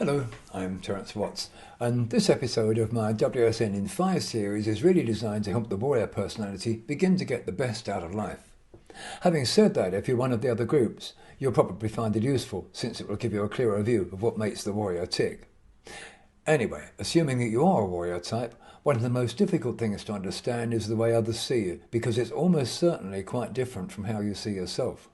Hello, I'm Terence Watts, and this episode of my WSN in 5 series is really designed to help the warrior personality begin to get the best out of life. Having said that, if you're one of the other groups, you'll probably find it useful since it will give you a clearer view of what makes the warrior tick. Anyway, assuming that you are a warrior type, one of the most difficult things to understand is the way others see you, because it's almost certainly quite different from how you see yourself.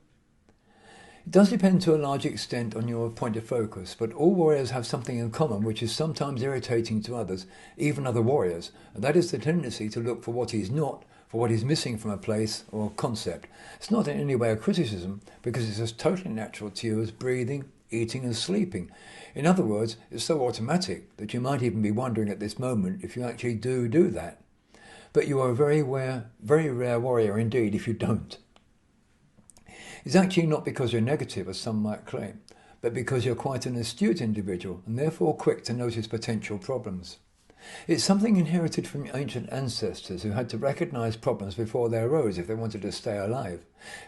It does depend to a large extent on your point of focus, but all warriors have something in common which is sometimes irritating to others, even other warriors, and that is the tendency to look for what is not, for what is missing from a place or concept. It's not in any way a criticism, because it's as totally natural to you as breathing, eating and sleeping. In other words, it's so automatic that you might even be wondering at this moment if you actually do that. But you are a very rare warrior indeed if you don't. It's actually not because you're negative, as some might claim, but because you're quite an astute individual and therefore quick to notice potential problems. It's something inherited from ancient ancestors who had to recognise problems before they arose if they wanted to stay alive.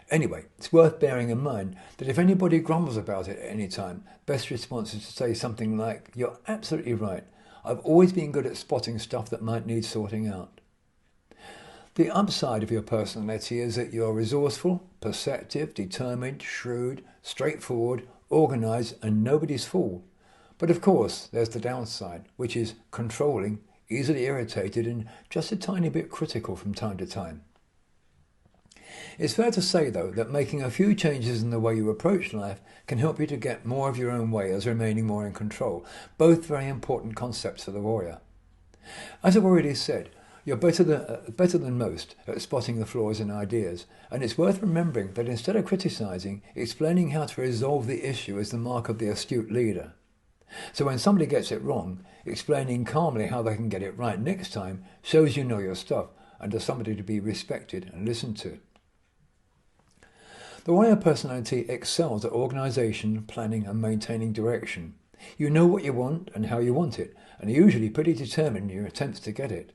Anyway, it's worth bearing in mind that if anybody grumbles about it at any time, best response is to say something like, "You're absolutely right. I've always been good at spotting stuff that might need sorting out." The upside of your personality is that you're resourceful, perceptive, determined, shrewd, straightforward, organised and nobody's fool. But of course there's the downside, which is controlling, easily irritated and just a tiny bit critical from time to time. It's fair to say though that making a few changes in the way you approach life can help you to get more of your own way as remaining more in control, both very important concepts for the warrior. As I've already said, you're better than most at spotting the flaws in ideas, and it's worth remembering that instead of criticising, explaining how to resolve the issue is the mark of the astute leader. So when somebody gets it wrong, explaining calmly how they can get it right next time shows you know your stuff and are somebody to be respected and listened to. The warrior personality excels at organisation, planning and maintaining direction. You know what you want and how you want it, and are usually pretty determined in your attempts to get it.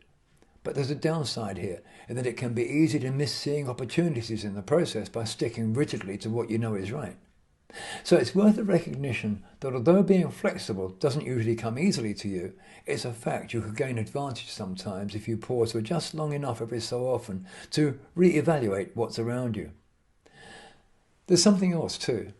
But there's a downside here, in that it can be easy to miss seeing opportunities in the process by sticking rigidly to what you know is right. So it's worth the recognition that although being flexible doesn't usually come easily to you, it's a fact you could gain advantage sometimes if you pause for just long enough every so often to re-evaluate what's around you. There's something else too,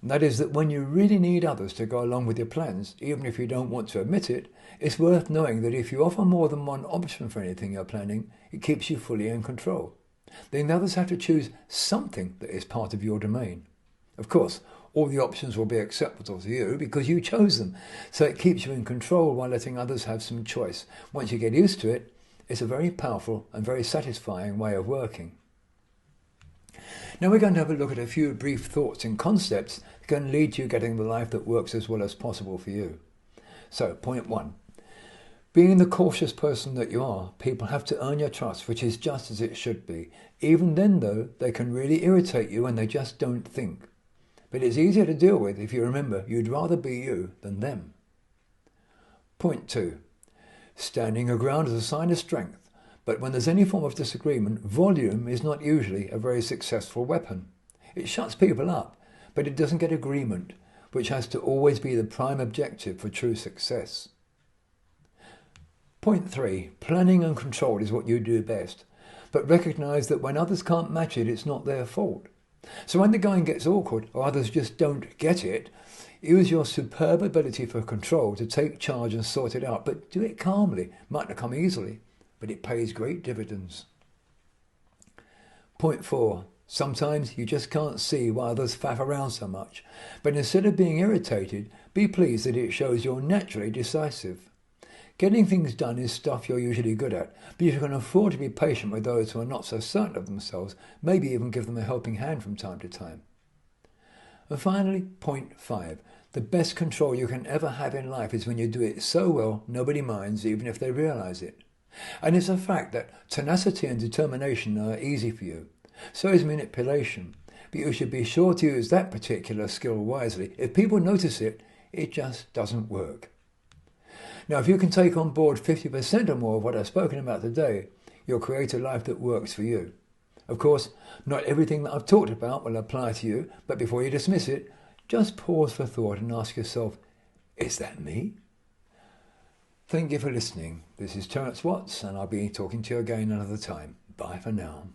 and that is that when you really need others to go along with your plans, even if you don't want to admit it, it's worth knowing that if you offer more than one option for anything you're planning, it keeps you fully in control. Then the others have to choose something that is part of your domain. Of course, all the options will be acceptable to you because you chose them, so it keeps you in control while letting others have some choice. Once you get used to it, it's a very powerful and very satisfying way of working. Now we're going to have a look at a few brief thoughts and concepts that can lead to you getting the life that works as well as possible for you. So, point 1. Being the cautious person that you are, people have to earn your trust, which is just as it should be. Even then, though, they can really irritate you when they just don't think. But it's easier to deal with if you remember you'd rather be you than them. Point 2. Standing your ground is a sign of strength, but when there's any form of disagreement, volume is not usually a very successful weapon. It shuts people up, but it doesn't get agreement, which has to always be the prime objective for true success. Point 3. Planning and control is what you do best, but recognise that when others can't match it, it's not their fault. So when the going gets awkward or others just don't get it, use your superb ability for control to take charge and sort it out, but do it calmly. Might not come easily, but it pays great dividends. Point 4. Sometimes you just can't see why others faff around so much, but instead of being irritated, be pleased that it shows you're naturally decisive. Getting things done is stuff you're usually good at, but if you can afford to be patient with those who are not so certain of themselves, maybe even give them a helping hand from time to time. And finally, point 5. The best control you can ever have in life is when you do it so well nobody minds, even if they realise it. And it's a fact that tenacity and determination are easy for you. So is manipulation, but you should be sure to use that particular skill wisely. If people notice it, it just doesn't work. Now, if you can take on board 50% or more of what I've spoken about today, you'll create a life that works for you. Of course, not everything that I've talked about will apply to you, but before you dismiss it, just pause for thought and ask yourself, Is that me? Thank you for listening. This is Terence Watts, and I'll be talking to you again another time. Bye for now.